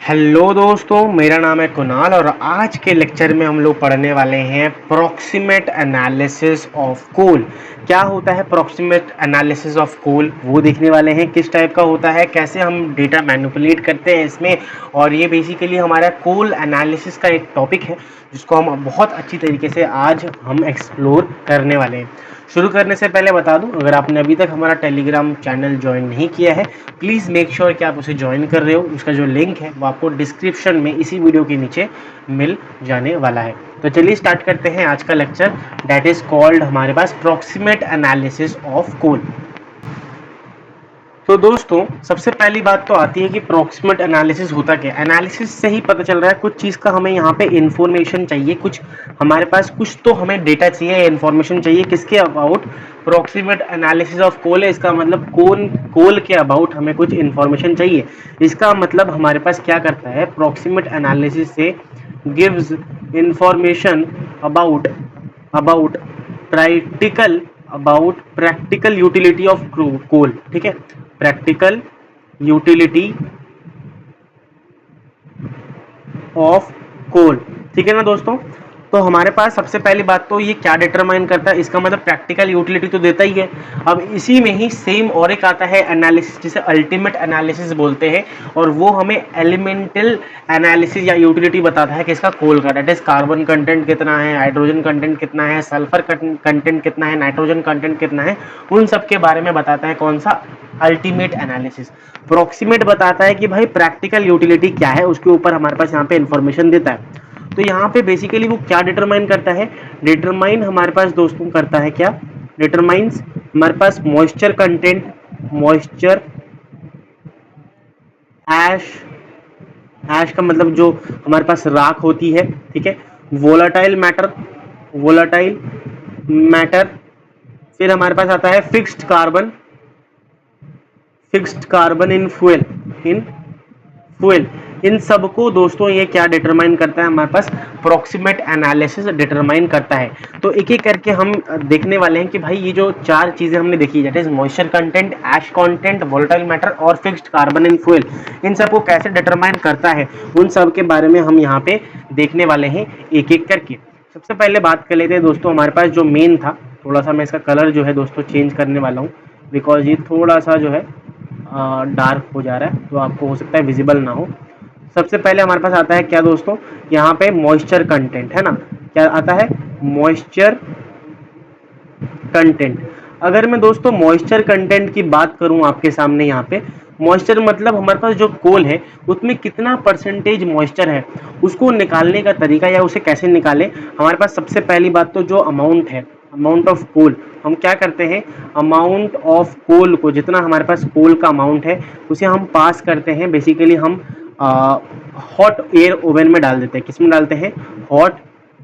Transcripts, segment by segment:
Hello दोस्तों, मेरा नाम है कुणाल और आज के लेक्चर में हम लोग पढ़ने वाले हैं प्रॉक्सिमेट एनालिसिस ऑफ कोल। क्या होता है प्रॉक्सिमेट एनालिसिस ऑफ कोल, वो देखने वाले हैं। किस टाइप का होता है, कैसे हम डेटा मैनिपुलेट करते हैं इसमें, और ये बेसिकली हमारा कोल एनालिसिस का एक टॉपिक है जिसको हम बहुत अच्छी तरीके से आज हम एक्सप्लोर करने वाले हैं। शुरू करने से पहले बता दूं, अगर आपने अभी तक हमारा टेलीग्राम चैनल ज्वाइन नहीं किया है, प्लीज़ मेक श्योर कि आप उसे ज्वाइन कर रहे हो। उसका जो लिंक है वो आपको डिस्क्रिप्शन में इसी वीडियो के नीचे मिल जाने वाला है। तो चलिए स्टार्ट करते हैं आज का लेक्चर, दैट इज कॉल्ड हमारे पास प्रॉक्सिमेट एनालिसिस ऑफ कोल। तो दोस्तों, सबसे पहली बात तो आती है कि प्रॉक्सिमेट एनालिसिस होता क्या है। एनालिसिस से ही पता चल रहा है कुछ चीज़ का हमें यहाँ पे इंफॉर्मेशन चाहिए, कुछ हमारे पास कुछ तो हमें डेटा चाहिए, इंफॉर्मेशन चाहिए। किसके about? Proximate analysis of coal है, इसका मतलब कोल के अबाउट हमें कुछ इंफॉर्मेशन चाहिए। इसका मतलब हमारे पास क्या करता है, प्रॉक्सिमेट एनालिसिस से gives information about about practical practical utility of coal. ठीक है, प्रैक्टिकल यूटिलिटी ऑफ कोल। ठीक है ना दोस्तों। तो हमारे पास सबसे पहली बात तो ये क्या डिटरमाइन करता है, इसका मतलब प्रैक्टिकल यूटिलिटी तो देता ही है। अब इसी में ही सेम और एक आता है एनालिसिस, जिसे अल्टीमेट एनालिसिस बोलते हैं, और वो हमें एलिमेंटल एनालिसिस या यूटिलिटी बताता है किसका, कोल का। दैट इज कार्बन कंटेंट कितना है, हाइड्रोजन कंटेंट कितना है, सल्फर कंटेंट कितना है, नाइट्रोजन कंटेंट कितना है, उन सब के बारे में बताता है कौन सा, अल्टीमेट एनालिसिस। प्रॉक्सिमेट बताता है कि भाई प्रैक्टिकल यूटिलिटी क्या है, उसके ऊपर हमारे पास यहाँ पे इंफॉर्मेशन देता है। तो यहाँ पे बेसिकली वो क्या डिटरमाइन करता है, डिटरमाइन हमारे पास दोस्तों करता है क्या, डिटरमाइंस हमारे पास मॉइस्चर कंटेंट, मॉइस्चर ऐश, ऐश का मतलब जो हमारे पास राख होती है। ठीक है, वोलाटाइल मैटर, वोलाटाइल मैटर, फिर हमारे पास आता है fixed carbon, fixed carbon in fuel, in fuel. इन सबको दोस्तों ये क्या डिटरमाइन करता है, हमारे पास प्रॉक्सिमेट एनालिसिस डिटरमाइन करता है। तो एक एक करके हम देखने वाले हैं कि भाई ये जो चार चीजें हमने देखी, that is moisture content, ash content, volatile matter और फिक्स्ड कार्बन इन फ्यूल, इन सबको कैसे डिटरमाइन करता है, उन सब के बारे में हम यहाँ पे देखने वाले हैं एक एक करके। सबसे पहले बात कर लेते हैं दोस्तों, हमारे पास जो मेन था, थोड़ा सा मैं इसका कलर जो है दोस्तों चेंज करने वाला हूँ, बिकॉज ये थोड़ा सा जो है डार्क हो जा रहा है, तो आपको हो सकता है विजिबल ना हो। सबसे पहले हमारे पास आता है क्या दोस्तों, यहाँ पे मॉइस्चर कंटेंट है ना, क्या आता है, मॉइस्चर कंटेंट। अगर मैं दोस्तों मॉइस्चर कंटेंट की बात करूं आपके सामने, यहाँ पे मॉइस्चर मतलब हमारे पास जो कोल है उसमें कितना परसेंटेज मॉइस्चर है, उसको निकालने का तरीका या उसे कैसे निकालें। हमारे पास सबसे पहली बात तो जो अमाउंट है, अमाउंट ऑफ कोल, हम क्या करते हैं, अमाउंट ऑफ कोल को, जितना हमारे पास कोल का अमाउंट है उसे हम पास करते हैं, बेसिकली हम हॉट एयर ओवन में डाल देते हैं। किस में डालते हैं, हॉट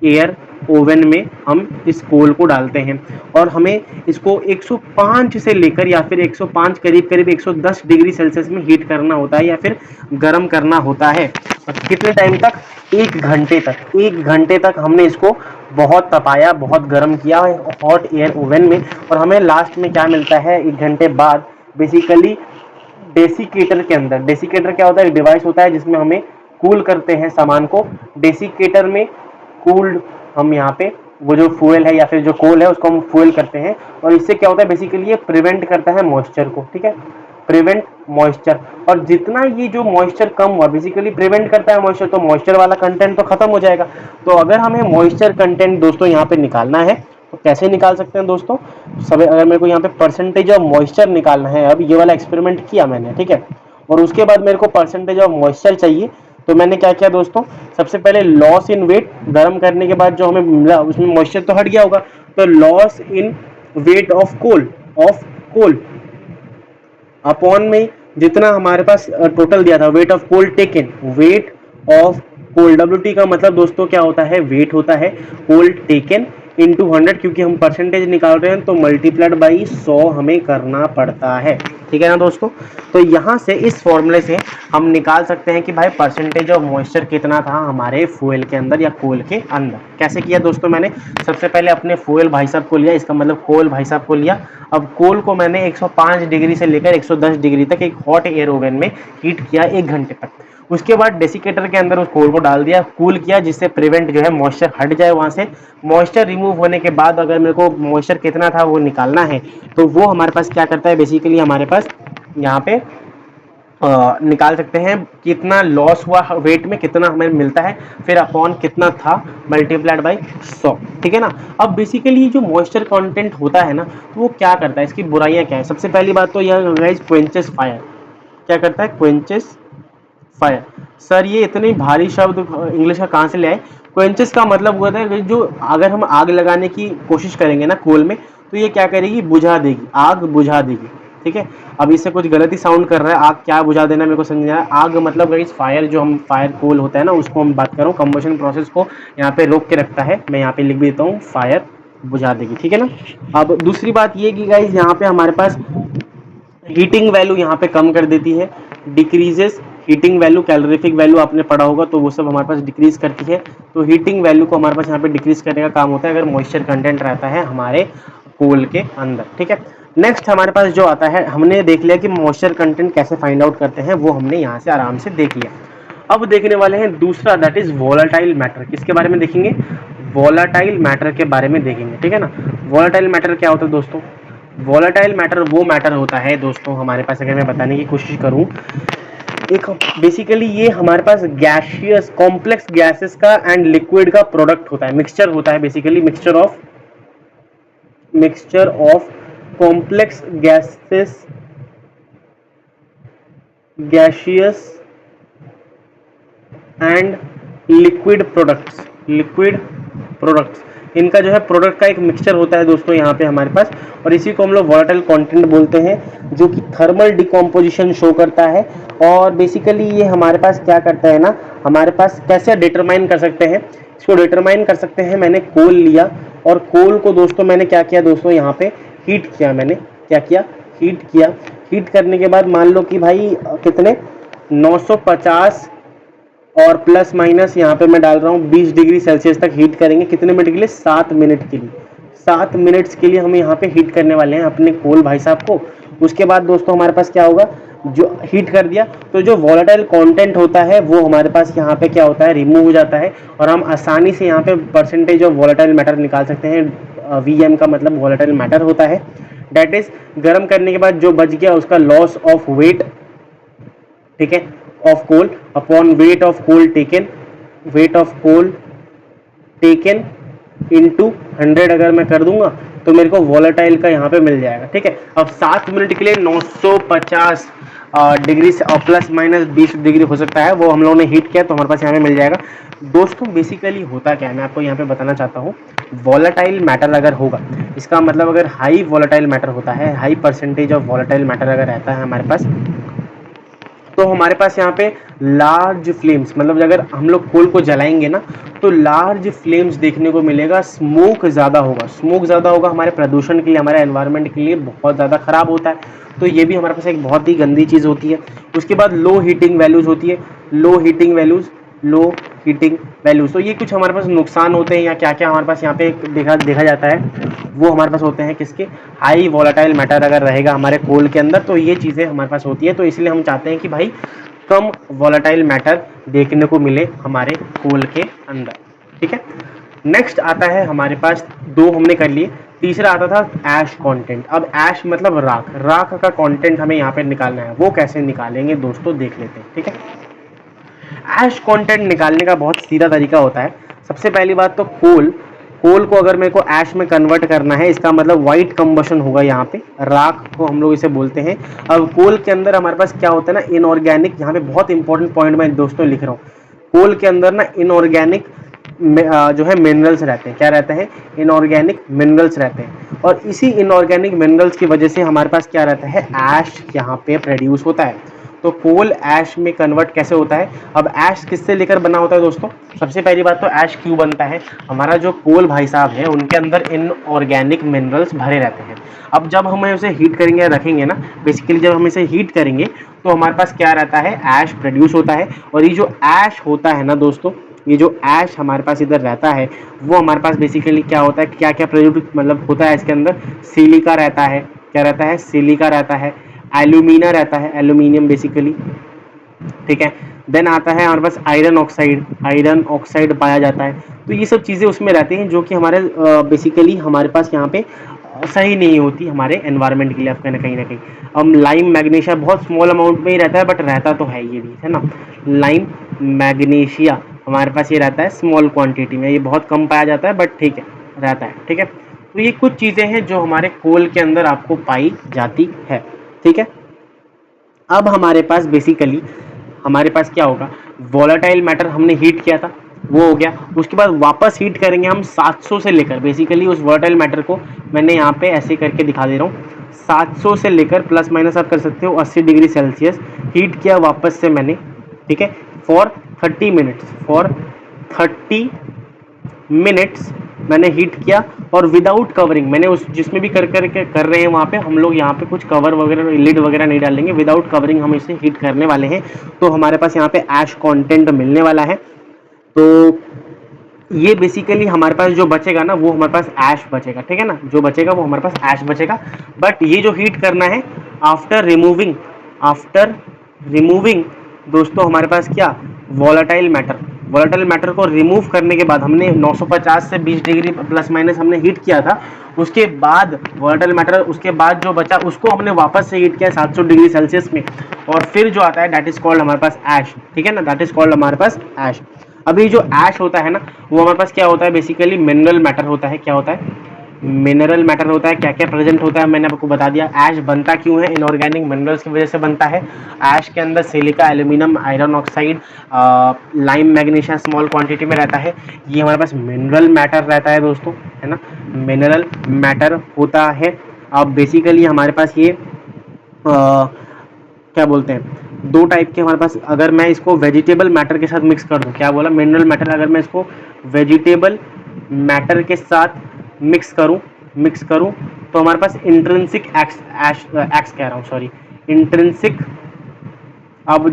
एयर ओवन में हम इस कोल को डालते हैं, और हमें इसको 105 से लेकर या फिर 105 करीब करीब 110 डिग्री सेल्सियस में हीट करना होता है या फिर गर्म करना होता है। और कितने टाइम तक, 1 घंटे तक। 1 घंटे तक हमने इसको बहुत तपाया, बहुत गर्म किया हॉट एयर ओवन में, और हमें लास्ट में क्या मिलता है 1 घंटे बाद, बेसिकली डेसिकेटर के अंदर। डेसिकेटर क्या होता है, एक डिवाइस होता है जिसमें हमें कूल करते हैं सामान को। डेसिकेटर में कूल्ड, हम यहाँ पे वो जो फ्यूल है या फिर जो कोल है उसको हम फ्यूल करते हैं, और इससे क्या होता है, बेसिकली ये प्रिवेंट करता है मॉइस्चर को। ठीक है, प्रिवेंट मॉइस्चर, और जितना ये जो मॉइस्चर कम हुआ, बेसिकली प्रिवेंट करता है मॉइस्चर, तो मॉइस्चर वाला कंटेंट तो खत्म हो जाएगा। तो अगर हमें मॉइस्चर कंटेंट दोस्तों यहाँ पे निकालना है तो कैसे निकाल सकते हैं दोस्तों, सब अगर मेरे को यहाँ पे परसेंटेज ऑफ मॉइस्चर निकालना है, अब ये वाला एक्सपेरिमेंट किया मैंने, ठीक है, और उसके बाद मेरे को परसेंटेज ऑफ मॉइस्चर चाहिए, तो मैंने क्या किया दोस्तों, सबसे पहले लॉस इन वेट, गर्म करने के बाद जो हमें मिला उसमें मॉइस्चर तो हट गया होगा, तो loss in weight of coal, of coal upon में जितना हमारे पास टोटल दिया था, weight of coal taken, weight of coal, W का मतलब दोस्तों क्या होता है, वेट होता है, कोल टेकन इंटू 100, क्योंकि हम परसेंटेज निकाल रहे हैं तो मल्टीप्लाइड बाई 100 हमें करना पड़ता है। ठीक है ना दोस्तों। तो यहाँ से इस फॉर्मूले से हम निकाल सकते हैं कि भाई परसेंटेज ऑफ मॉइस्चर कितना था हमारे फ्यूल के अंदर या कोल के अंदर। कैसे किया दोस्तों, मैंने सबसे पहले अपने फ्यूल भाई साहब को लिया, इसका मतलब कोल भाई साहब को लिया। अब कोल को मैंने 105 डिग्री से लेकर 110 डिग्री तक एक हॉट एयर ओवन में हीट किया 1 घंटे तक। उसके बाद डेसिकेटर के अंदर उस कोल को डाल दिया, कूल किया, जिससे प्रिवेंट जो है मॉइस्चर हट जाए वहां से। मॉइस्चर रिमूव होने के बाद अगर मेरे को मॉइस्चर कितना था वो निकालना है, तो वो हमारे पास क्या करता है, बेसिकली हमारे पास यहाँ पे निकाल सकते हैं कितना लॉस हुआ वेट में, कितना हमें मिलता है, फिर अपॉन कितना था मल्टीप्लाइड बाई 100। ठीक है ना। अब बेसिकली जो मॉइस्चर कंटेंट होता है ना, तो वो क्या करता है, इसकी बुराइयां क्या है। सबसे पहली बात तो यह गाइस क्वेंचेस फायर। क्या करता है, क्वेंचेस फायर। सर ये इतने भारी शब्द इंग्लिश का कहाँ से ले आए। क्वेंचेस का मतलब होता है जो अगर हम आग लगाने की कोशिश करेंगे ना कोल में, तो ये क्या करेगी, बुझा देगी, आग बुझा देगी। ठीक है। अब इससे कुछ गलत ही साउंड कर रहा है, आग क्या बुझा देना मेरे को समझ नहीं आ रहा। आग मतलब गाइस फायर, जो हम फायर कोल होता है ना उसको हम बात कर रहा हूँ, कंबशन प्रोसेस को यहाँ पे रोक के रखता है। मैं यहाँ पे लिख भी देता हूँ, फायर बुझा देगी। ठीक है ना। अब दूसरी बात ये कि गाइस यहाँ पे हमारे पास हीटिंग वैल्यू यहाँ पे कम कर देती है, decreases heating value. Calorific value आपने पढ़ा होगा, तो वो सब हमारे पास डिक्रीज करती है। तो हीटिंग वैल्यू को हमारे पास यहाँ पे डिक्रीज करने का काम होता है अगर मॉइस्चर कंटेंट रहता है हमारे कोल के अंदर। ठीक है। नेक्स्ट हमारे पास जो आता है, हमने देख लिया कि मॉइस्चर कंटेंट कैसे फाइंड आउट करते हैं, वो हमने यहाँ से आराम से देख लिया। अब देखने वाले हैं दूसरा, दैट इज वोलाटाइल मैटर। किसके बारे में देखेंगे, वोलाटाइल मैटर के बारे में देखेंगे। ठीक है ना। वोलाटाइल मैटर क्या होता है दोस्तों, वोलाटाइल मैटर वो मैटर होता है दोस्तों हमारे पास, अगर मैं बताने की कोशिश करूं, एक बेसिकली ये हमारे पास गैसियस कॉम्प्लेक्स गैसेस का एंड लिक्विड का प्रोडक्ट होता है, मिक्सचर होता है, basically mixture of complex gases, gaseous and liquid products, इनका जो है प्रोडक्ट का एक मिक्सचर होता है दोस्तों यहाँ पे हमारे पास। और इसी को हम लोग वोलेटाइल कंटेंट बोलते हैं, जो कि थर्मल डिकम्पोजिशन शो करता है। और बेसिकली ये हमारे पास क्या करता है ना, हमारे पास कैसे डिटरमाइन कर सकते हैं, इसको डिटरमाइन कर सकते हैं। मैंने कोल लिया और कोल को दोस्तों मैंने क्या किया दोस्तों, यहाँ पे हीट किया। मैंने क्या किया, हीट किया। हीट करने के बाद मान लो कि भाई कितने 950 और प्लस माइनस यहाँ पे मैं डाल रहा हूँ 20 डिग्री सेल्सियस तक हीट करेंगे। कितने मिनट के लिए, 7 मिनट के लिए। 7 मिनट्स के लिए हम यहाँ पे हीट करने वाले हैं अपने कोल भाई साहब को। उसके बाद दोस्तों हमारे पास क्या होगा, जो हीट कर दिया तो जो वोलेटाइल कंटेंट होता है वो हमारे पास यहाँ पे क्या होता है, रिमूव हो जाता है। और हम आसानी से यहाँ पे परसेंटेज ऑफ वोलेटाइल मैटर निकाल सकते हैं। वीएम का मतलब वोलेटाइल मैटर होता है। डेट इज गर्म करने के बाद जो बच गया उसका लॉस ऑफ वेट, ठीक है, of coal upon weight of coal taken, weight of coal taken into 100 अगर मैं कर दूंगा तो मेरे को वोलेटाइल का यहाँ पे मिल जाएगा। ठीक है। अब 7 मिनट के लिए 950 डिग्री से और प्लस माइनस 20 डिग्री हो सकता है, वो हम लोगों ने हीट किया तो हमारे पास यहाँ पे मिल जाएगा। दोस्तों बेसिकली होता क्या है, मैं आपको यहाँ पे बताना चाहता हूँ। वोलेटाइल मैटर अगर होगा, इसका मतलब अगर हाई वोलेटाइल मैटर होता है, high percentage of volatile matter अगर रहता है हमारे पास, तो हमारे पास यहाँ पे लार्ज फ्लेम्स, मतलब अगर हम लोग कोल को जलाएंगे ना तो लार्ज फ्लेम्स देखने को मिलेगा। स्मोक ज़्यादा होगा, स्मोक ज़्यादा होगा, हमारे प्रदूषण के लिए, हमारे एनवायरनमेंट के लिए बहुत ज़्यादा खराब होता है। तो ये भी हमारे पास एक बहुत ही गंदी चीज़ होती है। उसके बाद लो हीटिंग वैल्यूज़ होती है, लो हीटिंग वैल्यूज़, लो हीटिंग वैल्यूज। तो ये कुछ हमारे पास नुकसान होते हैं, या क्या क्या हमारे पास यहाँ पे देखा जाता है, वो हमारे पास होते हैं किसके, हाई वोलेटाइल मैटर अगर रहेगा हमारे कोल के अंदर तो ये चीज़ें हमारे पास होती है। तो इसलिए हम चाहते हैं कि भाई कम वोलेटाइल मैटर देखने को मिले हमारे कोल के अंदर। ठीक है। नेक्स्ट आता है हमारे पास, दो हमने कर लिए, तीसरा आता था ऐश कंटेंट। अब ऐश मतलब राख, राख का कंटेंट हमें यहाँ पे निकालना है। वो कैसे निकालेंगे दोस्तों, देख लेते हैं। ठीक है। ऐश कंटेंट निकालने का बहुत सीधा तरीका होता है। सबसे पहली बात तो कोल को अगर मेरे को ऐश में कन्वर्ट करना है, इसका मतलब व्हाइट कंबशन होगा। यहाँ पे राख को हम लोग इसे बोलते हैं। अब कोल के अंदर हमारे पास क्या होता है ना, इनऑर्गेनिक, यहाँ पे बहुत इंपॉर्टेंट पॉइंट मैं दोस्तों लिख रहा हूँ। कोल के अंदर ना इनऑर्गेनिक जो है मिनरल्स रहते हैं। क्या रहते हैं, इनऑर्गेनिक मिनरल्स रहते हैं। और इसी इनऑर्गेनिक मिनरल्स की वजह से हमारे पास क्या रहता है, ऐश यहाँ पे प्रोड्यूस होता है। तो कोल ऐश में कन्वर्ट कैसे होता है। अब ऐश किससे लेकर बना होता है दोस्तों, सबसे पहली बात तो ऐश क्यों बनता है, हमारा जो कोल भाई साहब है उनके अंदर इनऑर्गेनिक मिनरल्स भरे रहते हैं। अब जब हम उसे हीट करेंगे, रखेंगे ना, बेसिकली जब हम इसे हीट करेंगे तो हमारे पास क्या रहता है, ऐश प्रोड्यूस होता है। और ये जो ऐश होता है ना दोस्तों, ये जो ऐश हमारे पास इधर रहता है, वो हमारे पास बेसिकली क्या होता है, क्या क्या प्रोड्यूस मतलब होता है इसके अंदर, सिलिका रहता है। क्या रहता है, सिलिका रहता है, एल्यूमिना रहता है, एल्यूमिनियम बेसिकली। ठीक है। देन आता है हमारे पास आयरन ऑक्साइड पाया जाता है। तो ये सब चीज़ें उसमें रहती हैं जो कि हमारे बेसिकली हमारे पास यहाँ पे सही नहीं होती हमारे एनवायरनमेंट के लिए, आपका कहीं ना कहीं। अब लाइम मैग्नीशिया बहुत स्मॉल अमाउंट में ही रहता है, बट रहता तो है ये भी, है ना। लाइम मैग्नीशिया हमारे पास ये रहता है स्मॉल क्वांटिटी में, ये बहुत कम पाया जाता है, बट ठीक है, रहता है, ठीक है। तो ये कुछ चीज़ें हैं जो हमारे कोल के अंदर आपको पाई जाती है, ठीक है। अब हमारे पास बेसिकली हमारे पास क्या होगा, वोलेटाइल मैटर हमने हीट किया था, वो हो गया। उसके बाद वापस हीट करेंगे हम 700 से लेकर, बेसिकली उस वोलेटाइल मैटर को मैंने यहाँ पे ऐसे करके दिखा दे रहा हूँ, 700 से लेकर प्लस माइनस आप कर सकते हो 80 डिग्री सेल्सियस हीट किया वापस से मैंने, ठीक है, फॉर 30 मिनट्स, फॉर 30 मिनट्स मैंने हीट किया। और विदाउट कवरिंग मैंने उस जिसमें भी कर रहे हैं वहाँ पे हम लोग यहाँ पे कुछ कवर वगैरह लिड वगैरह नहीं डालेंगे, विदाउट कवरिंग हम इसे हीट करने वाले हैं। तो हमारे पास यहाँ पे ऐश कंटेंट मिलने वाला है। तो ये बेसिकली हमारे पास जो बचेगा ना वो हमारे पास ऐश बचेगा, ठीक है ना, जो बचेगा वो हमारे पास ऐश बचेगा। बट ये जो हीट करना है आफ्टर रिमूविंग दोस्तों हमारे पास क्या, वोलेटाइल मैटर को रिमूव करने के बाद हमने 950 से 20 डिग्री प्लस माइनस हमने हीट किया था। उसके बाद वोलेटाइल मैटर, उसके बाद जो बचा उसको हमने वापस से हीट किया 700 डिग्री सेल्सियस में, और फिर जो आता है दैट इज कॉल्ड हमारे पास ऐश, ठीक है ना, दैट इज कॉल्ड हमारे पास ऐश। अभी जो ऐश होता है ना वो हमारे पास क्या होता है, बेसिकली मिनरल मैटर होता है। क्या होता है, मिनरल मैटर होता है। क्या क्या प्रेजेंट होता है मैंने आपको बता दिया। ऐश बनता क्यों है, इनऑर्गेनिक मिनरल्स की वजह से बनता है। ऐश के अंदर silica, aluminium, iron oxide, lime magnesia small quantity में रहता है। ये हमारे पास मिनरल मैटर रहता है दोस्तों, है ना, मिनरल मैटर होता है। अब बेसिकली हमारे पास ये क्या बोलते हैं, दो टाइप के हमारे पास, अगर मैं इसको वेजिटेबल मैटर के साथ मिक्स कर दूं, क्या बोला, मिनरल मैटर, अगर मैं इसको वेजिटेबल मैटर के साथ मिक्स करूं तो हमारे पास इंट्रिंसिक एक्स कह रहा हूं, सॉरी, इंट्रिंसिक। अब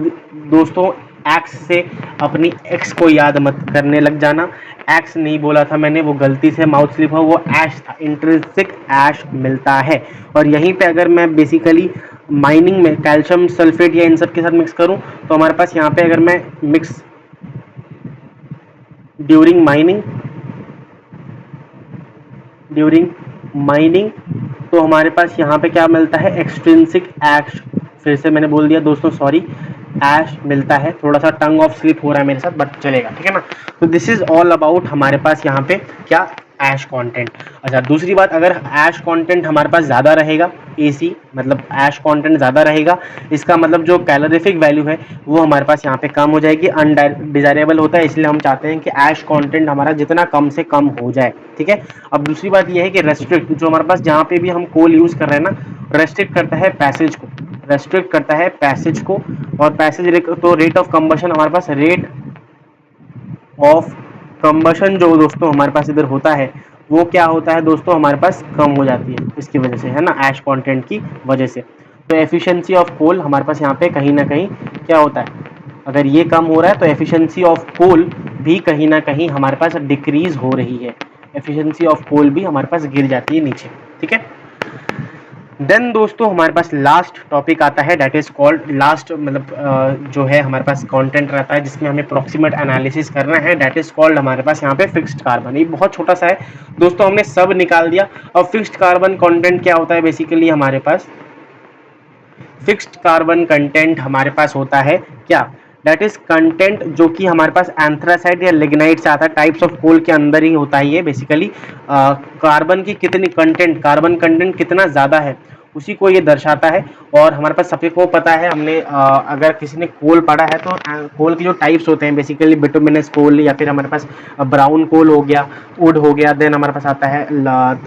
दोस्तों एक्स से अपनी एक्स को याद मत करने लग जाना, एक्स नहीं बोला था मैंने, वो गलती से माउथ स्लिप हो, वो ऐश था, इंट्रिंसिक ऐश मिलता है। और यहीं पे अगर मैं बेसिकली माइनिंग में कैल्शियम सल्फेट या इन सब के साथ मिक्स करूं तो हमारे पास यहाँ पे अगर मैं mix during mining during mining तो हमारे पास यहाँ पे क्या मिलता है, एक्सट्रिंसिक ऐश। फिर से मैंने बोल दिया दोस्तों, सॉरी, ऐश मिलता है। थोड़ा सा टंग ऑफ स्लिप हो रहा है मेरे साथ, बट चलेगा, ठीक है ना। तो दिस इज ऑल अबाउट हमारे पास यहाँ पे क्या, ऐश कंटेंट। अच्छा, दूसरी बात, अगर ऐश कंटेंट हमारे पास ज़्यादा रहेगा, एसी मतलब ऐश कंटेंट ज़्यादा रहेगा, इसका मतलब जो कैलोरीफिक वैल्यू है वो हमारे पास यहाँ पे कम हो जाएगी, अनडिजायरेबल होता है, इसलिए हम चाहते हैं कि ऐश कंटेंट हमारा जितना कम से कम हो जाए, ठीक है। अब दूसरी बात ये है कि रेस्ट्रिक्ट, जो हमारे पास जहाँ पे भी हम कोल यूज़ कर रहे हैं ना, रेस्ट्रिक्ट करता है पैसेज को, और पैसेज तो रेट ऑफ कंबशन हमारे पास, रेट ऑफ कंबशन जो दोस्तों हमारे पास इधर होता है वो क्या होता है दोस्तों, हमारे पास कम हो जाती है इसकी वजह से, है ना, ऐश कंटेंट की वजह से। तो एफिशिएंसी ऑफ कोल हमारे पास यहाँ पे कहीं ना कहीं क्या होता है, अगर ये कम हो रहा है तो एफिशिएंसी ऑफ कोल भी कहीं ना कहीं हमारे पास डिक्रीज हो रही है, एफिशिएंसी ऑफ कोल भी हमारे पास गिर जाती है नीचे, ठीक है। देन दोस्तों हमारे पास लास्ट टॉपिक आता है, दैट इज कॉल्ड, लास्ट मतलब जो है हमारे पास कंटेंट रहता है जिसमें हमें प्रॉक्सिमेट एनालिसिस करना है, दैट इज कॉल्ड हमारे पास यहाँ पे फिक्स्ड कार्बन। ये बहुत छोटा सा है दोस्तों, हमने सब निकाल दिया। अब फिक्स्ड कार्बन कंटेंट क्या होता है, बेसिकली हमारे पास फिक्स्ड कार्बन कंटेंट हमारे पास होता है क्या, दैट इज कंटेंट जो कि हमारे पास एंथ्रासाइट या लिग्नाइट से आता है, टाइप्स ऑफ कोल के अंदर ही होता है ये बेसिकली। कार्बन की कितनी कंटेंट, कार्बन कंटेंट कितना ज़्यादा है उसी को ये दर्शाता है। और हमारे पास सभी को पता है, हमने अगर किसी ने कोल पढ़ा है तो कोल के जो टाइप्स होते हैं बेसिकली बिटुमिनस कोल, या फिर हमारे पास ब्राउन कोल हो गया, वुड हो गया, देन हमारे पास आता है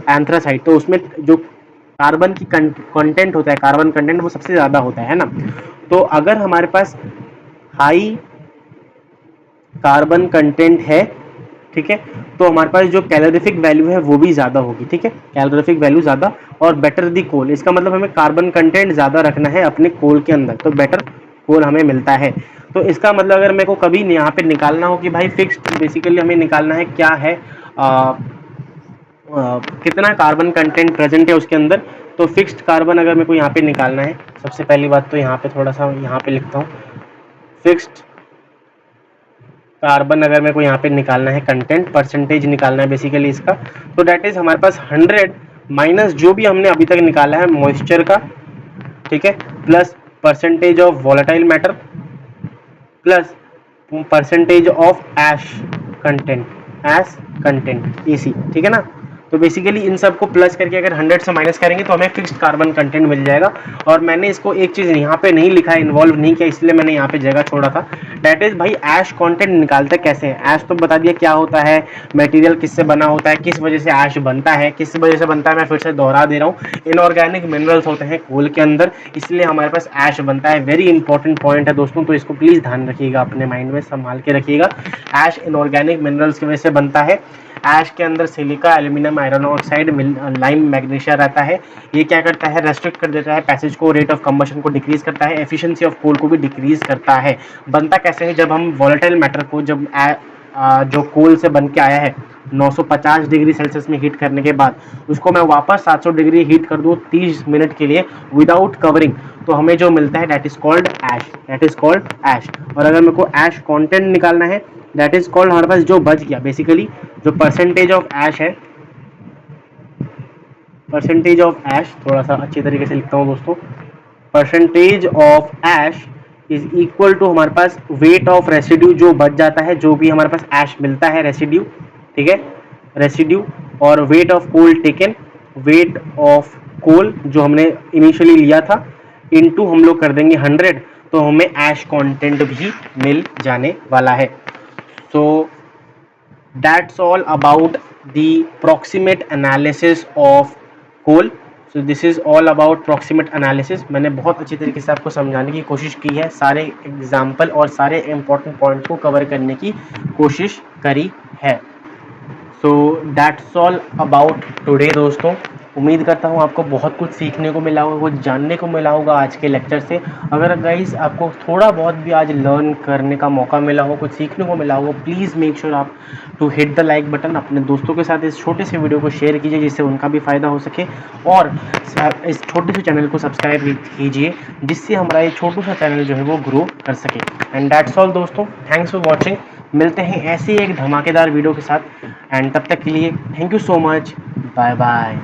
एंथ्रासाइट। तो उसमें जो कार्बन की कंटेंट होता है, कार्बन कंटेंट वो सबसे ज़्यादा होता है ना। तो अगर हमारे पास हाई कार्बन कंटेंट है, ठीक है, तो हमारे पास जो कैलोरीफिक वैल्यू है वो भी ज़्यादा होगी, ठीक है, कैलोरीफिक वैल्यू ज़्यादा। और बेटर दी कोल, इसका मतलब हमें कार्बन कंटेंट ज़्यादा रखना है अपने कोल के अंदर, तो बेटर कोल हमें मिलता है। तो इसका मतलब अगर मेरे को कभी यहाँ पे निकालना हो कि भाई फिक्स्ड, बेसिकली हमें निकालना है क्या है, कितना कार्बन कंटेंट प्रेजेंट है उसके अंदर, तो फिक्स्ड कार्बन अगर मेरे को यहाँ पे निकालना है, सबसे पहली बात तो यहाँ पे थोड़ा सा यहाँ पे लिखता हूँ, फिक्स्ड कार्बन अगर मेरे को यहाँ पे निकालना है, कंटेंट परसेंटेज निकालना है बेसिकली इसका, तो दैट इज हमारे पास 100 माइनस जो भी हमने अभी तक निकाला है मॉइस्चर का, ठीक है, plus percentage of volatile matter plus percentage of ash content, ash content एसी, ठीक है ना। तो बेसिकली इन सब को प्लस करके अगर 100 से माइनस करेंगे तो हमें फिक्स्ड कार्बन कंटेंट मिल जाएगा। और मैंने इसको एक चीज यहाँ पे नहीं लिखा है, इन्वॉल्व नहीं किया, इसलिए मैंने यहाँ पे जगह छोड़ा था। दैट इज भाई ऐश कंटेंट निकालते कैसे हैं। ऐश तो बता दिया क्या होता है, मटेरियल किससे बना होता है, किस वजह से ऐश बनता है, किस वजह से बनता है मैं फिर से दोहरा दे रहा हूँ, इनऑर्गेनिक मिनरल्स होते हैं कोल के अंदर, इसलिए हमारे पास ऐश बनता है। वेरी इंपॉर्टेंट पॉइंट है दोस्तों, तो इसको प्लीज ध्यान रखिएगा, अपने माइंड में संभाल के रखिएगा। ऐश इनऑर्गेनिक मिनरल्स की वजह से बनता है। ऐश के अंदर silica, aluminium, iron oxide, lime, magnesia रहता है। ये क्या करता है, रेस्ट्रिक्ट कर देता है पैसेज को, रेट ऑफ कंबशन को डिक्रीज करता है, एफिशिएंसी ऑफ कोल को भी डिक्रीज करता है। बनता कैसे है, जब हम वॉलेटाइल मैटर को जब जो कोल से बन के आया है 950 डिग्री सेल्सियस में हीट करने के बाद उसको मैं वापस 700 डिग्री हीट कर दूं 30 मिनट के लिए विदाउट कवरिंग, तो हमें जो मिलता है that is called ash, that is called ash. और अगर मेरे को ऐश कंटेंट निकालना है दैट इज कॉल्ड, हमारे पास जो बच गया बेसिकली जो परसेंटेज ऑफ ऐश है, परसेंटेज ऑफ ऐश, थोड़ा सा अच्छी तरीके से लिखता हूँ दोस्तों, percentage of ash is equal to हमारे पास वेट ऑफ रेसिड्यू जो बच जाता है, जो भी हमारे पास ऐश मिलता है रेसिड्यू, ठीक है, रेसिड्यू, और weight of coal taken, weight of coal जो हमने इनिशियली लिया था, इनटू हम लोग कर देंगे 100, तो हमें ऐश कंटेंट भी मिल जाने वाला है। सो that's all about the proximate analysis of coal. So this is all about proximate analysis. मैंने बहुत अच्छी तरीके से आपको समझाने की कोशिश की है, सारे एग्जाम्पल और सारे इंपॉर्टेंट पॉइंट को कवर करने की कोशिश करी है। So that's all about today दोस्तों। उम्मीद करता हूँ आपको बहुत कुछ सीखने को मिला होगा, कुछ जानने को मिला होगा आज के लेक्चर से। अगर गाइस आपको थोड़ा बहुत भी आज लर्न करने का मौका मिला हो, कुछ सीखने को मिला हो, प्लीज़ मेक श्योर आप to hit the like button, अपने दोस्तों के साथ इस छोटे से वीडियो को शेयर कीजिए जिससे उनका भी फ़ायदा हो सके, और इस छोटे से चैनल को सब्सक्राइब कीजिए जिससे हमारा ये छोटा सा चैनल जो है वो ग्रो कर सके। एंड दैट्स ऑल दोस्तों, थैंक्स फॉर वॉचिंग। मिलते हैं ऐसे ही एक धमाकेदार वीडियो के साथ, एंड तब तक के लिए thank you so much, bye bye.